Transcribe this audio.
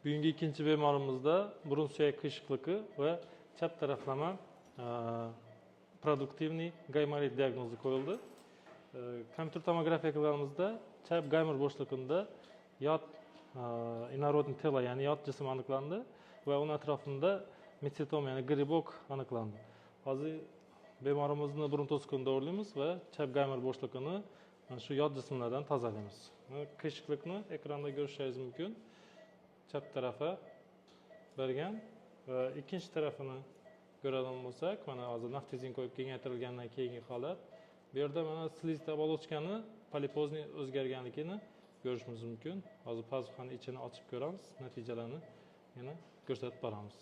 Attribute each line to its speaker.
Speaker 1: Bugungi ikkinchi bemorimizda burun suyak qiyshiqligi va chap taraflama produktivniy gaymarit diagnozi qo'yildi. Kompyuter tomografiya qilganimizda chap gaymir bo'shlig'ida yot inorodniy telo, ya'ni yot jism aniqlandi va uning atrofida metsetom, ya'ni gribok aniqlandi. Hozir bemorimizni burun to'siqini davolaymiz va chap gaymir bo'shlig'ini shu yot jismlardan tozalaymiz. Qiyshiqlikni ekranda ko'rishingiz mumkin. Chap tarafi bergan va ikkinchi tarafini ko'radigan bo'lsak, mana hozir naftizin qo'yib kengaytirilgandan keyingi holat. Bu yerda mana slizta obolochkani polipozniy o'zgarganligini ko'rishimiz mumkin. Hozir pazuxani ichini ochib ko'ramiz, natijalarni yana ko'rsatib boramiz.